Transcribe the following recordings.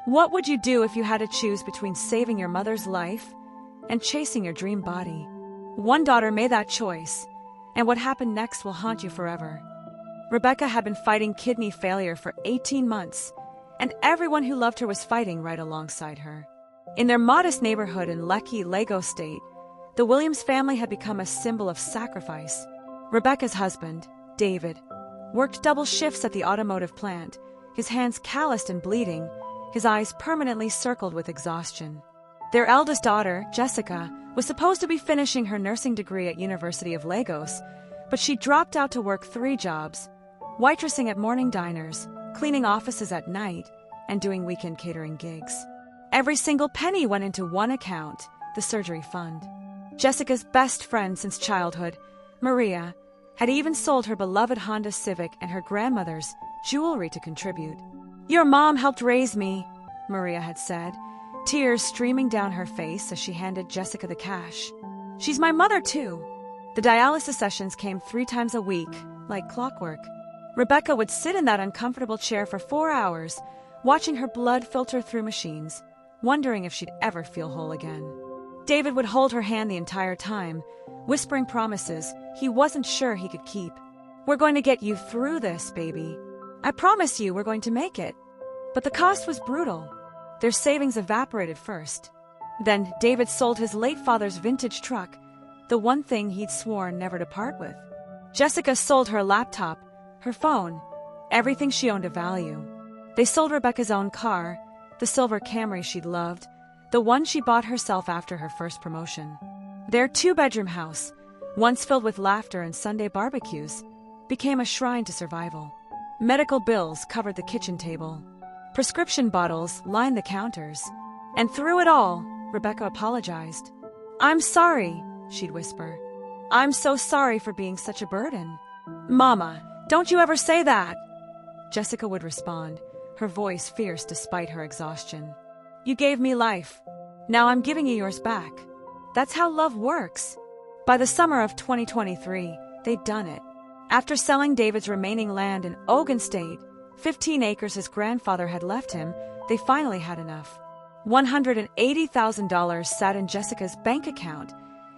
What would you do if you had to choose between saving your mother's life and chasing your dream body? One daughter made that choice, and what happened next will haunt you forever. Rebecca had been fighting kidney failure for 18 months, and everyone who loved her was fighting right alongside her. In their modest neighborhood in Lekki, Lagos State, the Williams family had become a symbol of sacrifice. Rebecca's husband, David, worked double shifts at the automotive plant, his hands calloused and bleeding, his eyes permanently circled with exhaustion. Their eldest daughter, Jessica, was supposed to be finishing her nursing degree at University of Lagos, but she dropped out to work 3 jobs: waitressing at morning diners, cleaning offices at night, and doing weekend catering gigs. Every single penny went into one account, the surgery fund. Jessica's best friend since childhood, Maria, had even sold her beloved Honda Civic and her grandmother's jewelry to contribute. "Your mom helped raise me," Maria had said, tears streaming down her face as she handed Jessica the cash. "She's my mother, too." The dialysis sessions came 3 times a week, like clockwork. Rebecca would sit in that uncomfortable chair for 4 hours, watching her blood filter through machines, wondering if she'd ever feel whole again. David would hold her hand the entire time, whispering promises he wasn't sure he could keep. "We're going to get you through this, baby. I promise you we're going to make it." But the cost was brutal. Their savings evaporated first. Then David sold his late father's vintage truck, the one thing he'd sworn never to part with. Jessica sold her laptop, her phone, everything she owned of value. They sold Rebecca's own car, the silver Camry she'd loved, the one she bought herself after her first promotion. Their 2-bedroom house, once filled with laughter and Sunday barbecues, became a shrine to survival. Medical bills covered the kitchen table. Prescription bottles lined the counters. And through it all, Rebecca apologized. "I'm sorry," she'd whisper. "I'm so sorry for being such a burden." "Mama, don't you ever say that," Jessica would respond, her voice fierce despite her exhaustion. "You gave me life. Now I'm giving you yours back. That's how love works." By the summer of 2023, they'd done it. After selling David's remaining land in Ogun State, 15 acres his grandfather had left him, they finally had enough. $180,000 sat in Jessica's bank account,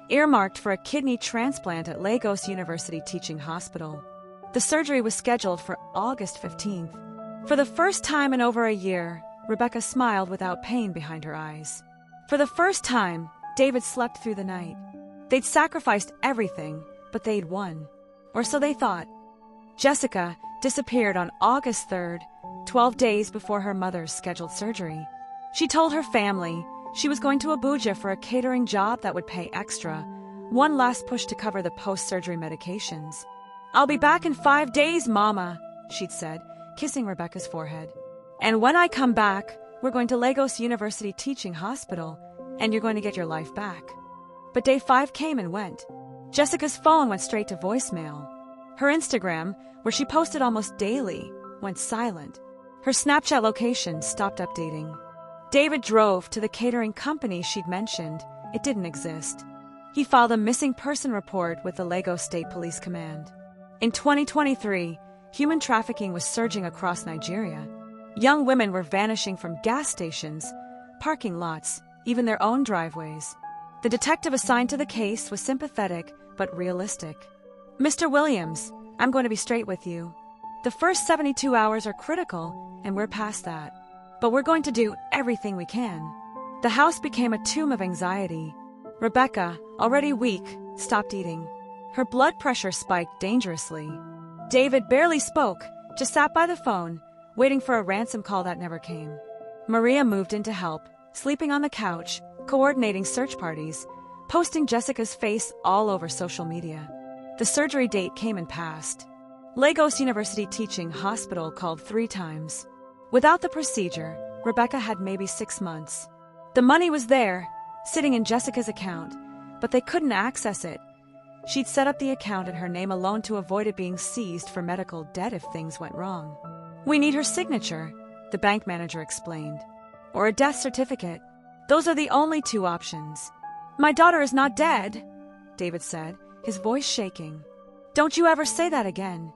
earmarked for a kidney transplant at Lagos University Teaching Hospital. The surgery was scheduled for August 15th. For the first time in over a year, Rebecca smiled without pain behind her eyes. For the first time, David slept through the night. They'd sacrificed everything, but they'd won. Or so they thought. Jessica disappeared on August 3rd, 12 days before her mother's scheduled surgery. She told her family she was going to Abuja for a catering job that would pay extra, one last push to cover the post-surgery medications. "I'll be back in 5 days, Mama," she'd said, kissing Rebecca's forehead. "And when I come back, we're going to Lagos University Teaching Hospital, and you're going to get your life back." But day 5 came and went. Jessica's phone went straight to voicemail. Her Instagram, where she posted almost daily, went silent. Her Snapchat location stopped updating. David drove to the catering company she'd mentioned. It didn't exist. He filed a missing person report with the Lagos State Police Command. In 2023, human trafficking was surging across Nigeria. Young women were vanishing from gas stations, parking lots, even their own driveways. The detective assigned to the case was sympathetic but realistic. "Mr. Williams, I'm going to be straight with you. The first 72 hours are critical, and we're past that. But we're going to do everything we can." The house became a tomb of anxiety. Rebecca, already weak, stopped eating. Her blood pressure spiked dangerously. David barely spoke, just sat by the phone, waiting for a ransom call that never came. Maria moved in to help, sleeping on the couch, coordinating search parties, posting Jessica's face all over social media. The surgery date came and passed. Lagos University Teaching Hospital called 3 times. Without the procedure, Rebecca had maybe 6 months. The money was there, sitting in Jessica's account, but they couldn't access it. She'd set up the account in her name alone to avoid it being seized for medical debt if things went wrong. "We need her signature," the bank manager explained. "Or a death certificate. Those are the only 2 options." "My daughter is not dead," David said, his voice shaking. "Don't you ever say that again."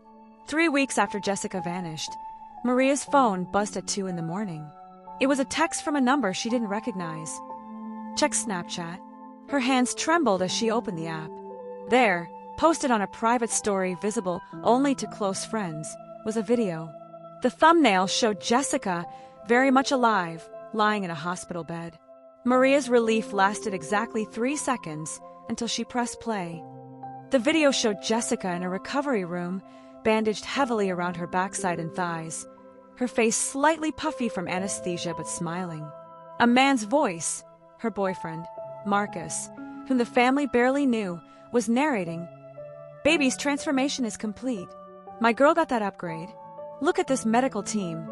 3 weeks after Jessica vanished, Maria's phone buzzed at 2 in the morning. It was a text from a number she didn't recognize. Check Snapchat. Her hands trembled as she opened the app. There, posted on a private story visible only to close friends, was a video. The thumbnail showed Jessica, very much alive, lying in a hospital bed. Maria's relief lasted exactly 3 seconds until she pressed play. The video showed Jessica in a recovery room, bandaged heavily around her backside and thighs, her face slightly puffy from anesthesia but smiling. A man's voice, her boyfriend, Marcus, whom the family barely knew, was narrating, "Baby's transformation is complete. My girl got that upgrade. Look at this medical team.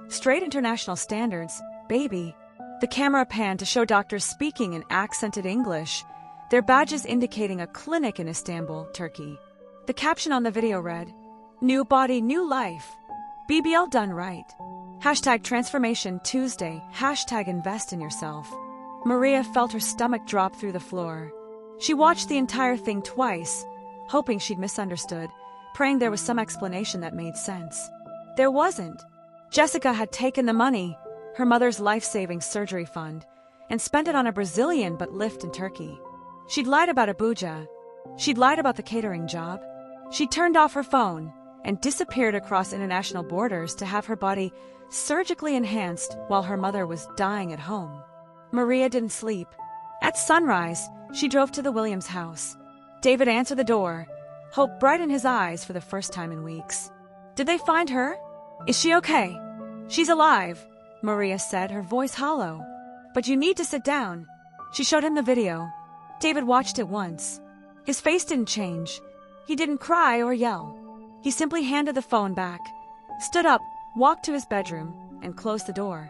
Straight international standards, baby." The camera panned to show doctors speaking in accented English, their badges indicating a clinic in Istanbul, Turkey. The caption on the video read, "New body, new life. BBL done right. Hashtag transformation Tuesday. Hashtag invest in yourself." Maria felt her stomach drop through the floor. She watched the entire thing twice, hoping she'd misunderstood, praying there was some explanation that made sense. There wasn't. Jessica had taken the money, her mother's life-saving surgery fund, and spent it on a Brazilian but lift in Turkey. She'd lied about Abuja. She'd lied about the catering job. She turned off her phone and disappeared across international borders to have her body surgically enhanced while her mother was dying at home. Maria didn't sleep. At sunrise, she drove to the Williams house. David answered the door, hope bright in his eyes for the first time in weeks. "Did they find her? Is she okay?" "She's alive," Maria said, her voice hollow. "But you need to sit down." She showed him the video. David watched it once. His face didn't change. He didn't cry or yell. He simply handed the phone back, stood up, walked to his bedroom, and closed the door.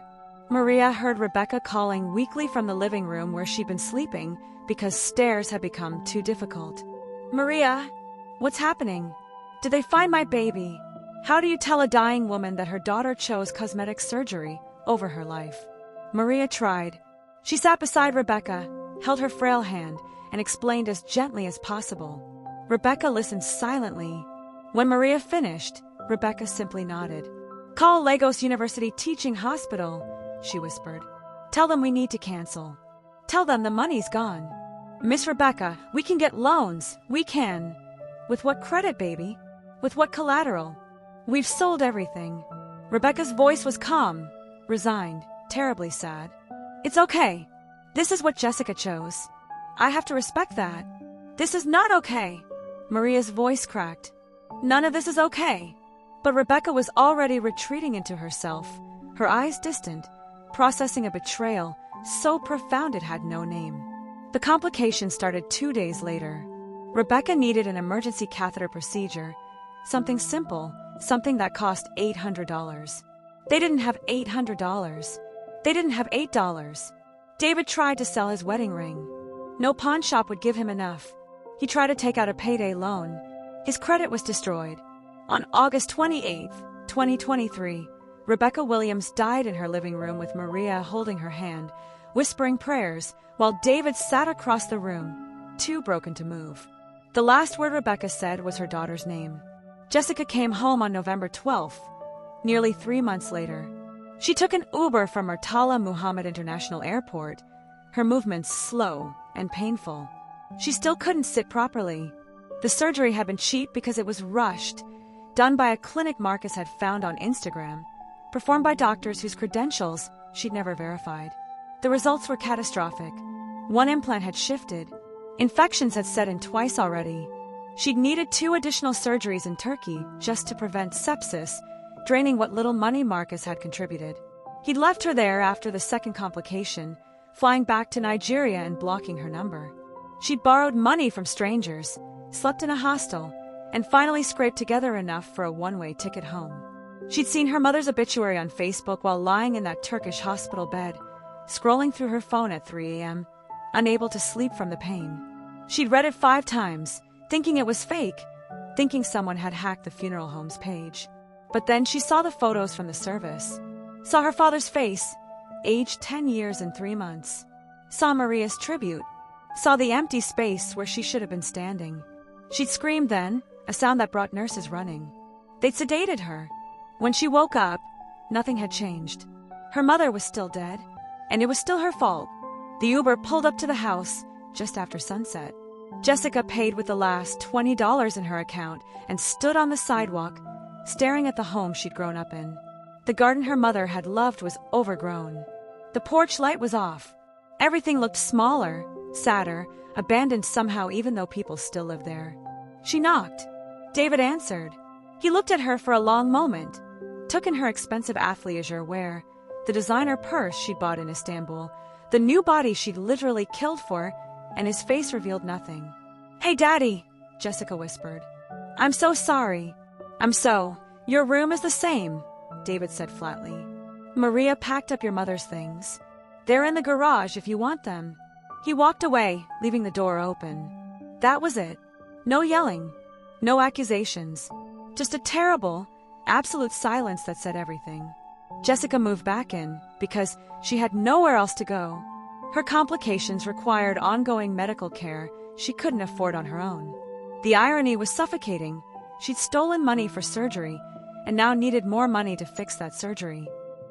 Maria heard Rebecca calling weakly from the living room where she'd been sleeping because stairs had become too difficult. "Maria, what's happening? Did they find my baby? How do you tell a dying woman that her daughter chose cosmetic surgery over her life?" Maria tried. She sat beside Rebecca, held her frail hand, and explained as gently as possible. Rebecca listened silently. When Maria finished, Rebecca simply nodded. "Call Lagos University Teaching Hospital," she whispered. "Tell them we need to cancel. Tell them the money's gone. Miss Rebecca, we can get loans. We can." "With what credit, baby? With what collateral? We've sold everything." Rebecca's voice was calm, resigned, terribly sad. "It's okay. This is what Jessica chose. I have to respect that. This is not okay." Maria's voice cracked. "None of this is okay." But Rebecca was already retreating into herself, her eyes distant, processing a betrayal so profound it had no name. The complications started 2 days later. Rebecca needed an emergency catheter procedure, something simple, something that cost $800. They didn't have $800. They didn't have $8. David tried to sell his wedding ring. No pawn shop would give him enough. He tried to take out a payday loan. His credit was destroyed. On August 28, 2023, Rebecca Williams died in her living room with Maria holding her hand, whispering prayers, while David sat across the room, too broken to move. The last word Rebecca said was her daughter's name. Jessica came home on November 12th, nearly 3 months later. She took an Uber from Murtala Muhammad International Airport, her movements slow and painful. She still couldn't sit properly. The surgery had been cheap because it was rushed, done by a clinic Marcus had found on Instagram, performed by doctors whose credentials she'd never verified. The results were catastrophic. One implant had shifted. Infections had set in twice already. She'd needed 2 additional surgeries in Turkey just to prevent sepsis, draining what little money Marcus had contributed. He'd left her there after the second complication, flying back to Nigeria and blocking her number. She'd borrowed money from strangers, slept in a hostel, and finally scraped together enough for a one-way ticket home. She'd seen her mother's obituary on Facebook while lying in that Turkish hospital bed, scrolling through her phone at 3 a.m., unable to sleep from the pain. She'd read it 5 times, thinking it was fake, thinking someone had hacked the funeral home's page. But then she saw the photos from the service, saw her father's face, aged 10 years and 3 months, saw Maria's tribute, saw the empty space where she should have been standing. She'd screamed then, a sound that brought nurses running. They'd sedated her. When she woke up, nothing had changed. Her mother was still dead, and it was still her fault. The Uber pulled up to the house just after sunset. Jessica paid with the last $20 in her account and stood on the sidewalk, staring at the home she'd grown up in. The garden her mother had loved was overgrown. The porch light was off. Everything looked smaller, sadder, abandoned somehow even though people still lived there. She knocked. David answered. He looked at her for a long moment, took in her expensive athleisure wear, the designer purse she'd bought in Istanbul, the new body she'd literally killed for, and his face revealed nothing. "Hey, Daddy," Jessica whispered. "I'm so sorry." Your room is the same," David said flatly. "Maria packed up your mother's things. They're in the garage if you want them." He walked away, leaving the door open. That was it. No yelling, no accusations, just a terrible, absolute silence that said everything. Jessica moved back in because she had nowhere else to go. Her complications required ongoing medical care she couldn't afford on her own. The irony was suffocating. She'd stolen money for surgery and now needed more money to fix that surgery.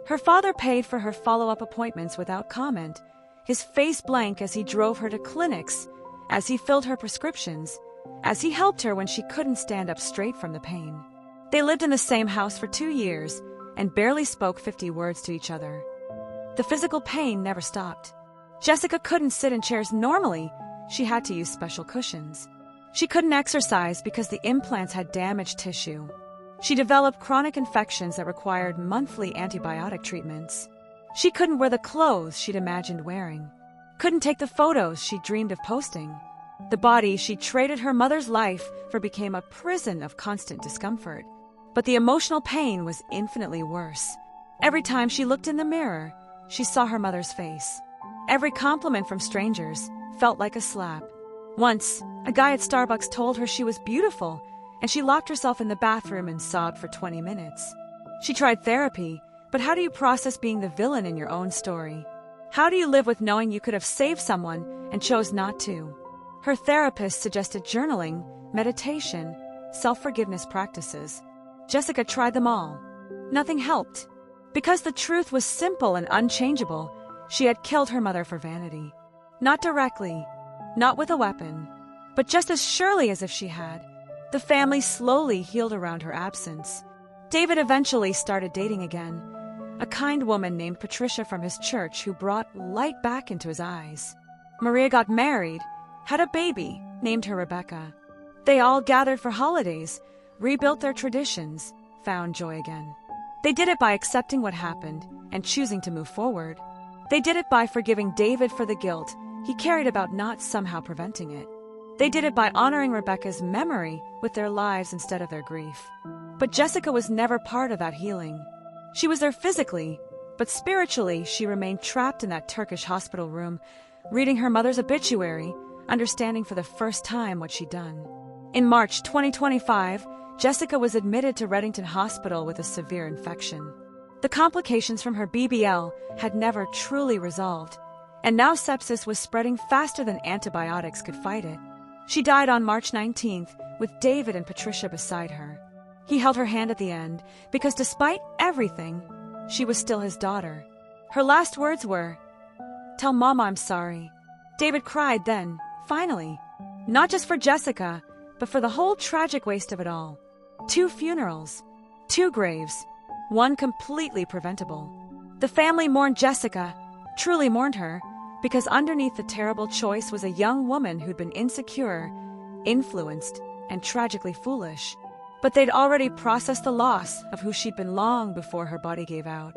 Her father paid for her follow-up appointments without comment, his face blank as he drove her to clinics, as he filled her prescriptions, as he helped her when she couldn't stand up straight from the pain. They lived in the same house for 2 years and barely spoke 50 words to each other. The physical pain never stopped. Jessica couldn't sit in chairs normally. She had to use special cushions. She couldn't exercise because the implants had damaged tissue. She developed chronic infections that required monthly antibiotic treatments. She couldn't wear the clothes she'd imagined wearing, couldn't take the photos she dreamed of posting. The body she traded her mother's life for became a prison of constant discomfort. But the emotional pain was infinitely worse. Every time she looked in the mirror, she saw her mother's face. Every compliment from strangers felt like a slap. Once, a guy at Starbucks told her she was beautiful, and she locked herself in the bathroom and sobbed for 20 minutes. She tried therapy, but how do you process being the villain in your own story? How do you live with knowing you could have saved someone and chose not to? Her therapist suggested journaling, meditation, self-forgiveness practices. Jessica tried them all. Nothing helped. Because the truth was simple and unchangeable, she had killed her mother for vanity. Not directly, not with a weapon, but just as surely as if she had. The family slowly healed around her absence. David eventually started dating again, a kind woman named Patricia from his church who brought light back into his eyes. Maria got married, had a baby, named her Rebecca. They all gathered for holidays, rebuilt their traditions, found joy again. They did it by accepting what happened and choosing to move forward. They did it by forgiving David for the guilt he carried about not somehow preventing it. They did it by honoring Rebecca's memory with their lives instead of their grief. But Jessica was never part of that healing. She was there physically, but spiritually she remained trapped in that Turkish hospital room, reading her mother's obituary, understanding for the first time what she'd done. In March 2025, Jessica was admitted to Reddington Hospital with a severe infection. The complications from her BBL had never truly resolved, and now sepsis was spreading faster than antibiotics could fight it. She died on March 19th with David and Patricia beside her. He held her hand at the end because despite everything, she was still his daughter. Her last words were, "Tell Mama I'm sorry." David cried then, finally, not just for Jessica, but for the whole tragic waste of it all. 2 funerals, 2 graves, one completely preventable. The family mourned Jessica, truly mourned her, because underneath the terrible choice was a young woman who'd been insecure, influenced, and tragically foolish. But they'd already processed the loss of who she'd been long before her body gave out.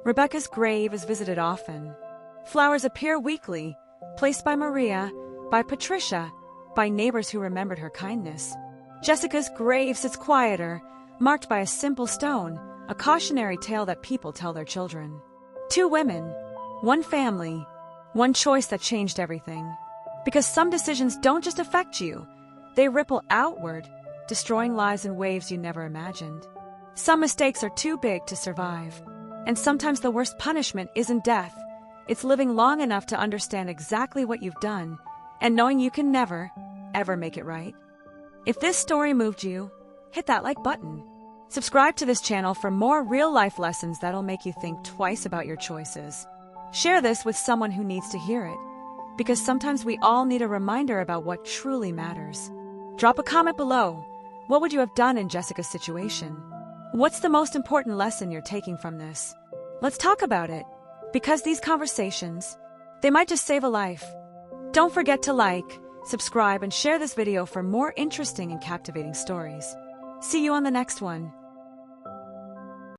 Rebecca's grave is visited often. Flowers appear weekly, placed by Maria, by Patricia, by neighbors who remembered her kindness. Jessica's grave sits quieter, marked by a simple stone, a cautionary tale that people tell their children. 2 women, 1 family, 1 choice that changed everything. Because some decisions don't just affect you, they ripple outward, destroying lives in waves you never imagined. Some mistakes are too big to survive, and sometimes the worst punishment isn't death. It's living long enough to understand exactly what you've done and knowing you can never, ever make it right. If this story moved you, hit that like button. Subscribe to this channel for more real-life lessons that'll make you think twice about your choices. Share this with someone who needs to hear it, because sometimes we all need a reminder about what truly matters. Drop a comment below. What would you have done in Jessica's situation? What's the most important lesson you're taking from this? Let's talk about it, because these conversations, they might just save a life. Don't forget to like, subscribe, and share this video for more interesting and captivating stories. See you on the next one.